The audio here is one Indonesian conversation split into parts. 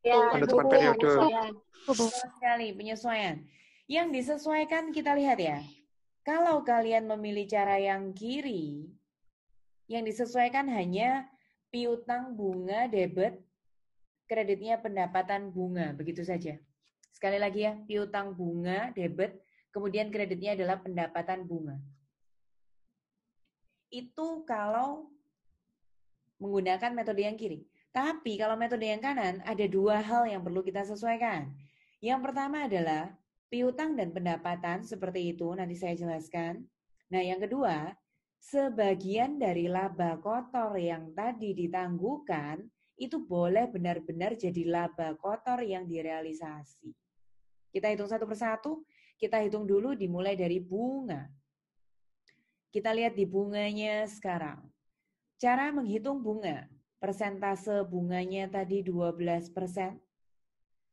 Penutupan periode. Betul sekali, penyesuaian. Yang disesuaikan kita lihat ya. Kalau kalian memilih cara yang kiri, yang disesuaikan hanya piutang bunga debit, kreditnya pendapatan bunga, begitu saja. Sekali lagi ya, piutang bunga debit, kemudian kreditnya adalah pendapatan bunga. Itu kalau menggunakan metode yang kiri. Tapi kalau metode yang kanan, ada dua hal yang perlu kita sesuaikan. Yang pertama adalah piutang dan pendapatan, seperti itu, nanti saya jelaskan. Nah, yang kedua, sebagian dari laba kotor yang tadi ditangguhkan, itu boleh benar-benar jadi laba kotor yang direalisasi. Kita hitung satu persatu, kita hitung dulu dimulai dari bunga. Kita lihat di bunganya sekarang. Cara menghitung bunga, persentase bunganya tadi 12%.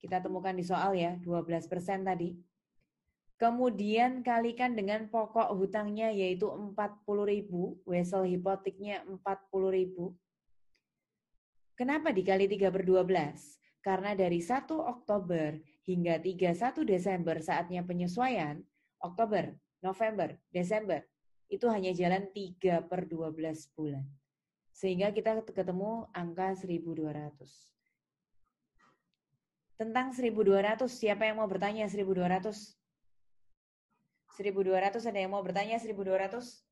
Kita temukan di soal ya, 12% tadi. Kemudian kalikan dengan pokok hutangnya yaitu 40.000, wesel hipoteknya 40.000. Kenapa dikali 3/12? Karena dari 1 Oktober hingga 31 Desember saatnya penyesuaian, Oktober, November, Desember, itu hanya jalan 3/12 bulan. Sehingga kita ketemu angka 1.200. Tentang 1.200, siapa yang mau bertanya 1.200? 1.200 ada yang mau bertanya 1.200?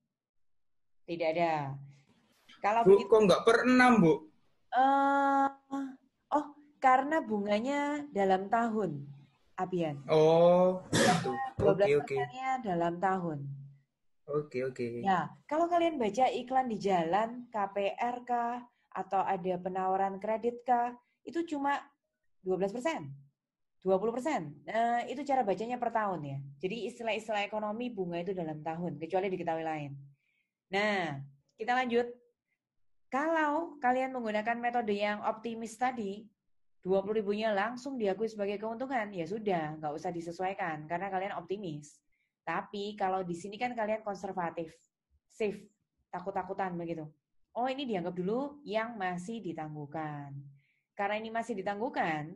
Tidak ada. Kalau Bu, begitu, kok nggak per 6, Bu? Karena bunganya dalam tahun, Abian. Oh, gitu. 12%-nya dalam tahun. Oke. Ya, kalau kalian baca iklan di jalan, KPR kah, atau ada penawaran kredit kah, itu cuma 12%, 20%. Nah, itu cara bacanya per tahun ya. Jadi istilah-istilah ekonomi bunga itu dalam tahun, kecuali diketahui lain. Nah, kita lanjut. Kalau kalian menggunakan metode yang optimis tadi, 20.000-nya langsung diakui sebagai keuntungan, ya sudah, nggak usah disesuaikan, karena kalian optimis. Tapi kalau di sini kan kalian konservatif, safe, takut-takutan begitu. Oh, ini dianggap dulu yang masih ditangguhkan. Karena ini masih ditangguhkan,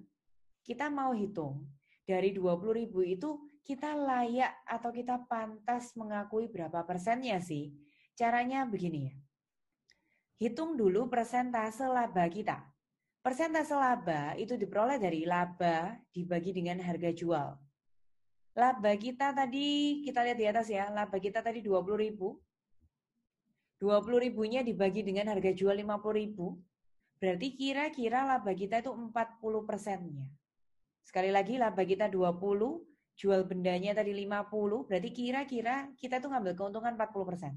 kita mau hitung dari 20.000 itu kita layak atau kita pantas mengakui berapa persennya sih? Caranya begini ya. Hitung dulu persentase laba kita. Persentase laba itu diperoleh dari laba dibagi dengan harga jual. Laba kita tadi, kita lihat di atas ya, laba kita tadi 20.000. 20.000-nya dibagi dengan harga jual 50.000. Berarti kira-kira laba kita itu 40%-nya. Sekali lagi laba kita 20, jual bendanya tadi 50, berarti kira-kira kita tuh ngambil keuntungan 40%.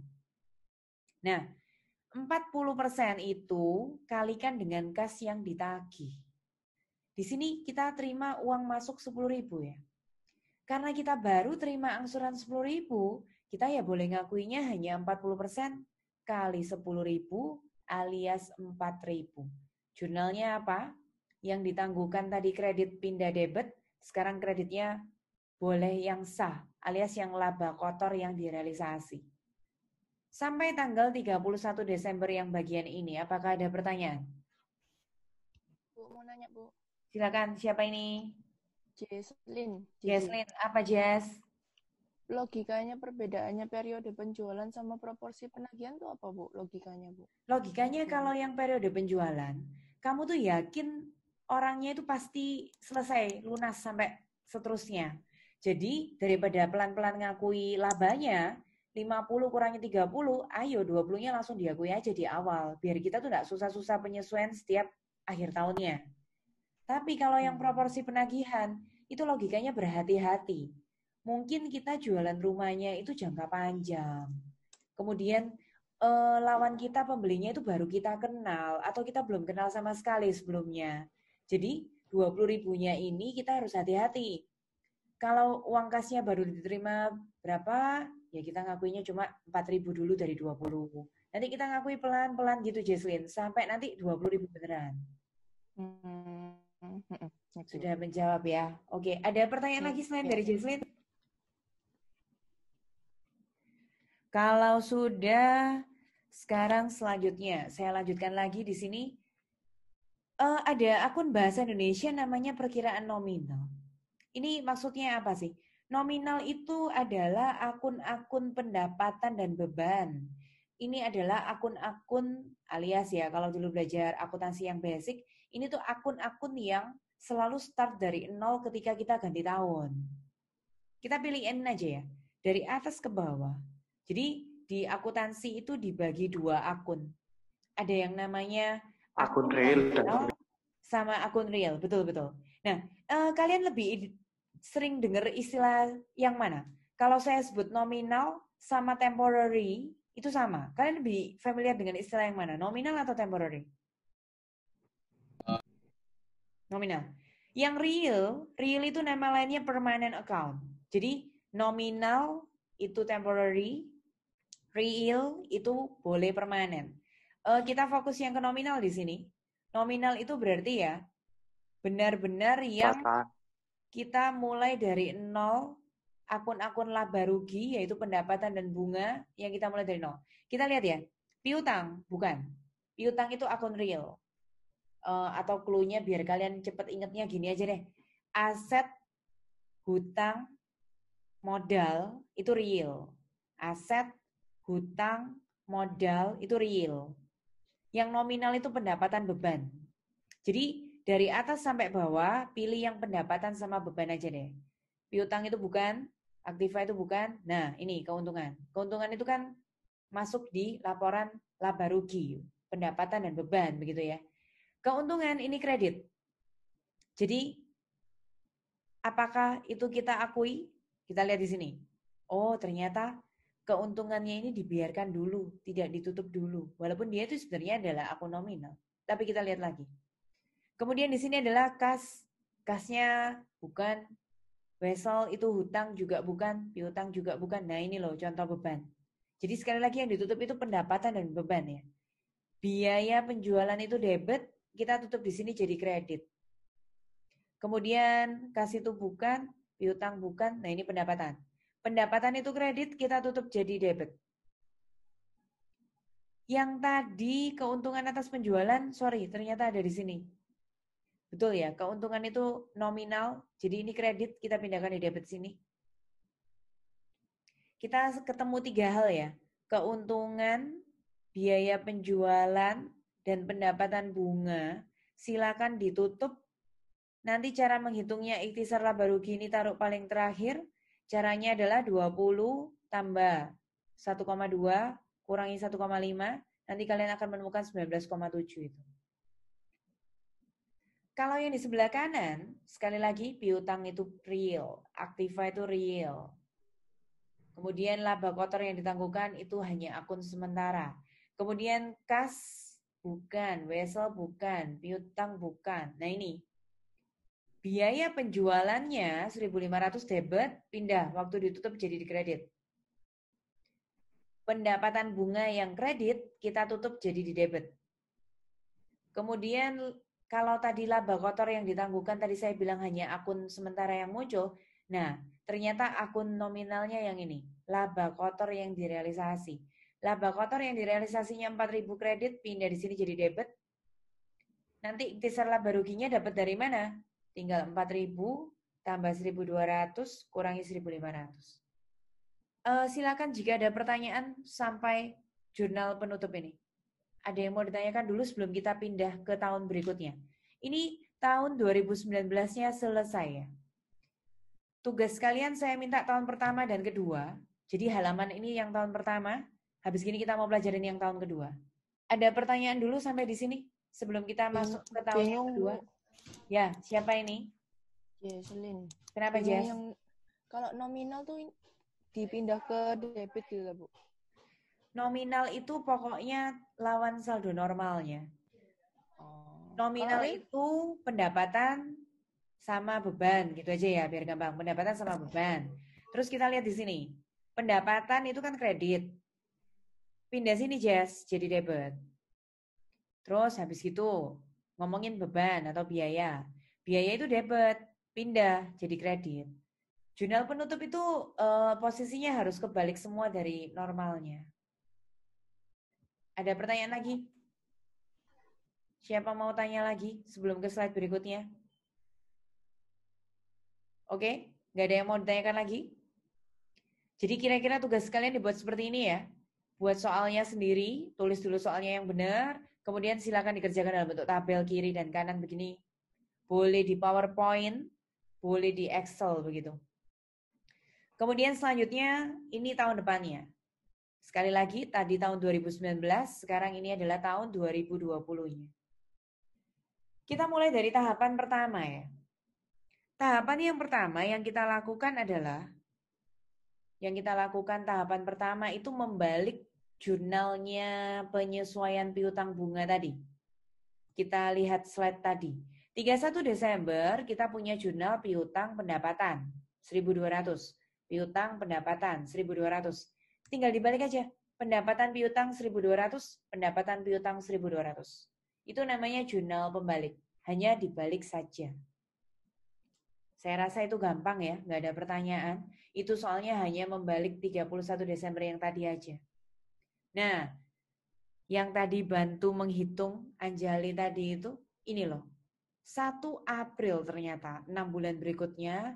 Nah, 40% itu kalikan dengan kas yang ditagih. Di sini kita terima uang masuk 10.000 ya. Karena kita baru terima angsuran 10.000, kita ya boleh ngakuinya hanya 40% kali 10.000 alias 4.000. Jurnalnya apa? Yang ditangguhkan tadi kredit pindah debit, sekarang kreditnya boleh yang sah alias yang laba kotor yang direalisasi. Sampai tanggal 31 Desember yang bagian ini, apakah ada pertanyaan? Bu, mau nanya, Bu. Silakan, siapa ini? Jesslyn. Jesslyn, apa Jess? Logikanya perbedaannya periode penjualan sama proporsi penagihan itu apa, Bu? Logikanya, Bu. Logikanya kalau yang periode penjualan, kamu tuh yakin orangnya itu pasti selesai, lunas sampai seterusnya. Jadi daripada pelan-pelan ngakui labanya, 50 kurangi 30, ayo 20-nya langsung diakui aja di awal. Biar kita tuh nggak susah-susah penyesuaian setiap akhir tahunnya. Tapi kalau yang proporsi penagihan, itu logikanya berhati-hati. Mungkin kita jualan rumahnya itu jangka panjang. Kemudian lawan kita pembelinya itu baru kita kenal atau kita belum kenal sama sekali sebelumnya. Jadi 20.000-nya ini kita harus hati-hati. Kalau uang kasnya baru diterima berapa, ya kita ngakuinya cuma 4.000 dulu dari 20. Nanti kita ngakui pelan-pelan gitu Jesslyn, sampai nanti 20.000 beneran. Sudah menjawab ya. Oke, ada pertanyaan lagi selain dari Jesslyn? Kalau sudah, sekarang selanjutnya saya lanjutkan lagi di sini. Ada akun bahasa Indonesia namanya perkiraan nominal. Ini maksudnya apa sih? Nominal itu adalah akun-akun pendapatan dan beban. Ini adalah akun-akun alias ya, kalau dulu belajar akuntansi yang basic, ini tuh akun-akun yang selalu start dari nol ketika kita ganti tahun. Kita pilihin aja ya, dari atas ke bawah. Jadi di akuntansi itu dibagi dua akun. Ada yang namanya Akun real dan nominal sama akun real, betul-betul. Nah, kalian lebih sering dengar istilah yang mana? Kalau saya sebut nominal sama temporary, itu sama. Kalian lebih familiar dengan istilah yang mana? Nominal atau temporary? Nominal. Yang real itu nama lainnya permanent account. Jadi nominal itu temporary, real itu boleh permanen. Kita fokus yang ke nominal di sini. Nominal itu berarti ya benar-benar yang kita mulai dari nol, akun-akun laba rugi yaitu pendapatan dan bunga yang kita mulai dari nol. Kita lihat ya, piutang bukan. Piutang itu akun real. Atau clue-nya biar kalian cepat ingatnya gini aja deh. Aset, hutang, modal itu real. Aset, hutang, modal itu real. Yang nominal itu pendapatan beban. Jadi dari atas sampai bawah pilih yang pendapatan sama beban aja deh. Piutang itu bukan, aktiva itu bukan. Nah ini keuntungan. Keuntungan itu kan masuk di laporan laba rugi, pendapatan dan beban begitu ya. Keuntungan ini kredit. Jadi apakah itu kita akui? Kita lihat di sini. Oh ternyata keuntungannya ini dibiarkan dulu, tidak ditutup dulu. Walaupun dia itu sebenarnya adalah akun nominal. Tapi kita lihat lagi. Kemudian di sini adalah kas. Kasnya bukan. Wesel itu hutang juga bukan. Piutang juga bukan. Nah ini loh contoh beban. Jadi sekali lagi yang ditutup itu pendapatan dan beban ya. Biaya penjualan itu debit. Kita tutup di sini jadi kredit. Kemudian kas itu bukan. Piutang bukan. Nah ini pendapatan. Pendapatan itu kredit, kita tutup jadi debit. Yang tadi keuntungan atas penjualan, sorry, ternyata ada di sini. Betul ya, keuntungan itu nominal, jadi ini kredit, kita pindahkan di debit sini. Kita ketemu 3 hal ya, keuntungan, biaya penjualan, dan pendapatan bunga, silakan ditutup. Nanti cara menghitungnya ikhtisar laba rugi ini taruh paling terakhir. Caranya adalah 20 tambah 1,2 kurangi 1,5. Nanti kalian akan menemukan 19,7 itu. Kalau yang di sebelah kanan, sekali lagi piutang itu real, aktiva itu real. Kemudian laba kotor yang ditangguhkan itu hanya akun sementara. Kemudian kas bukan, wesel bukan, piutang bukan. Nah ini. Biaya penjualannya 1.500 debit, pindah waktu ditutup jadi di kredit. Pendapatan bunga yang kredit, kita tutup jadi di debit. Kemudian kalau tadi laba kotor yang ditangguhkan, tadi saya bilang hanya akun sementara yang muncul. Nah, ternyata akun nominalnya yang ini, laba kotor yang direalisasi. Laba kotor yang direalisasinya 4.000 kredit, pindah di sini jadi debit. Nanti ikhtisar laba ruginya dapat dari mana? Tinggal 4.000 tambah 1.200 kurangi 1.500. Silakan jika ada pertanyaan sampai jurnal penutup ini. Ada yang mau ditanyakan dulu sebelum kita pindah ke tahun berikutnya. Ini tahun 2019-nya selesai ya. Tugas kalian saya minta tahun pertama dan kedua. Jadi halaman ini yang tahun pertama. Habis gini kita mau pelajarin yang tahun kedua. Ada pertanyaan dulu sampai di sini sebelum kita masuk ke tahun yang kedua. Ya, siapa ini? Jesslyn. Kenapa, Jess? Yang kalau nominal tuh dipindah ke debit gitu, Bu. Nominal itu pokoknya lawan saldo normalnya. Nominal itu pendapatan sama beban, gitu aja ya, biar gampang. Pendapatan sama beban. Terus kita lihat di sini. Pendapatan itu kan kredit. Pindah sini, Jess, jadi debit. Terus habis gitu, ngomongin beban atau biaya. Biaya itu debit, pindah jadi kredit. Jurnal penutup itu posisinya harus kebalik semua dari normalnya. Ada pertanyaan lagi? Siapa mau tanya lagi sebelum ke slide berikutnya? Oke, nggak ada yang mau ditanyakan lagi? Jadi kira-kira tugas kalian dibuat seperti ini ya. Buat soalnya sendiri, tulis dulu soalnya yang benar, kemudian silakan dikerjakan dalam bentuk tabel kiri dan kanan begini. Boleh di PowerPoint, boleh di Excel begitu. Kemudian selanjutnya, ini tahun depannya. Sekali lagi, tadi tahun 2019, sekarang ini adalah tahun 2020-nya. Kita mulai dari tahapan pertama ya. Tahapan yang pertama yang kita lakukan adalah, tahapan pertama itu membalik jurnalnya penyesuaian piutang bunga tadi. Kita lihat slide tadi. 31 Desember kita punya jurnal piutang pendapatan 1.200. Piutang pendapatan 1.200. Tinggal dibalik aja. Pendapatan piutang 1.200, pendapatan piutang 1.200. Itu namanya jurnal pembalik. Hanya dibalik saja. Saya rasa itu gampang ya, nggak ada pertanyaan. Itu soalnya hanya membalik 31 Desember yang tadi aja. Nah, yang tadi bantu menghitung Anjali tadi itu, ini loh. 1 April ternyata, 6 bulan berikutnya,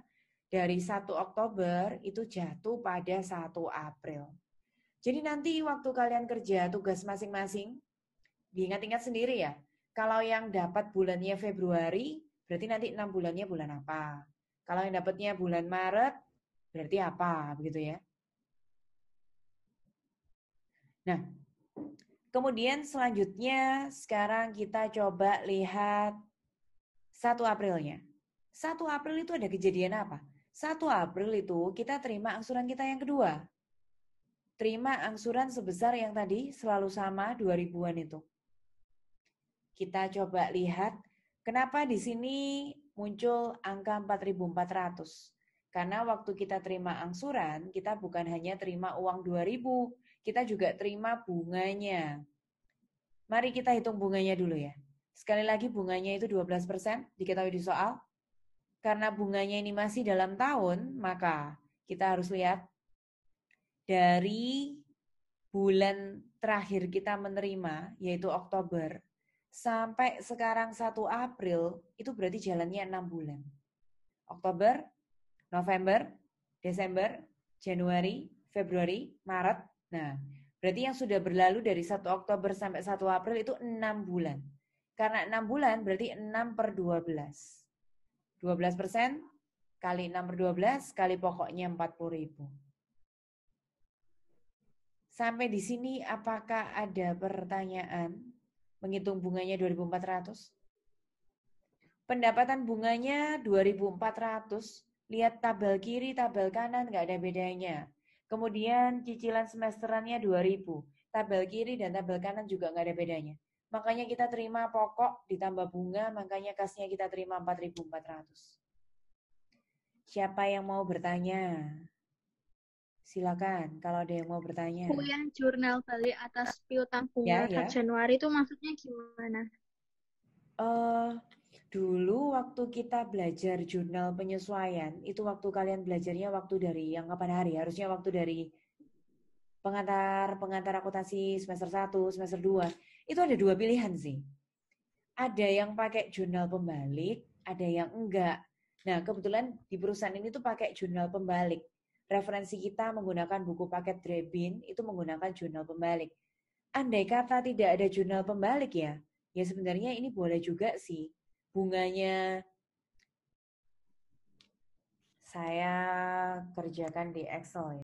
dari 1 Oktober itu jatuh pada 1 April. Jadi nanti waktu kalian kerja tugas masing-masing, diingat-ingat sendiri ya. Kalau yang dapat bulannya Februari, berarti nanti 6 bulannya bulan apa. Kalau yang dapatnya bulan Maret, berarti apa, begitu ya. Nah, kemudian selanjutnya sekarang kita coba lihat 1 Aprilnya. 1 April itu ada kejadian apa? 1 April itu kita terima angsuran kita yang kedua. Terima angsuran sebesar yang tadi selalu sama 2000-an itu. Kita coba lihat kenapa di sini muncul angka 4.400. Karena waktu kita terima angsuran, kita bukan hanya terima uang 2.000, kita juga terima bunganya. Mari kita hitung bunganya dulu ya. Sekali lagi bunganya itu 12%, diketahui di soal. Karena bunganya ini masih dalam tahun, maka kita harus lihat dari bulan terakhir kita menerima, yaitu Oktober, sampai sekarang 1 April, itu berarti jalannya 6 bulan. Oktober, November, Desember, Januari, Februari, Maret. Nah, berarti yang sudah berlalu dari 1 Oktober sampai 1 April itu 6 bulan. Karena 6 bulan berarti 6/12. 12% kali 6/12 kali pokoknya 40.000. Sampai di sini apakah ada pertanyaan? Menghitung bunganya 2.400? Pendapatan bunganya 2.400. Lihat tabel kiri, tabel kanan, nggak ada bedanya. Kemudian cicilan semesterannya 2.000. Tabel kiri dan tabel kanan juga nggak ada bedanya. Makanya kita terima pokok ditambah bunga, makanya kasnya kita terima 4.400. Siapa yang mau bertanya? Silakan kalau ada yang mau bertanya. Bu, yang jurnal balik atas piutang bunga Ya. Januari itu maksudnya gimana? Dulu waktu kita belajar jurnal penyesuaian, itu waktu kalian belajarnya waktu dari yang kapan hari? Harusnya waktu dari pengantar akuntansi semester 1, semester 2. Itu ada 2 pilihan sih. Ada yang pakai jurnal pembalik, ada yang enggak. Nah, kebetulan di perusahaan ini tuh pakai jurnal pembalik. Referensi kita menggunakan buku paket Drebin, itu menggunakan jurnal pembalik. Andai kata tidak ada jurnal pembalik ya sebenarnya ini boleh juga sih. Bunganya saya kerjakan di Excel ya.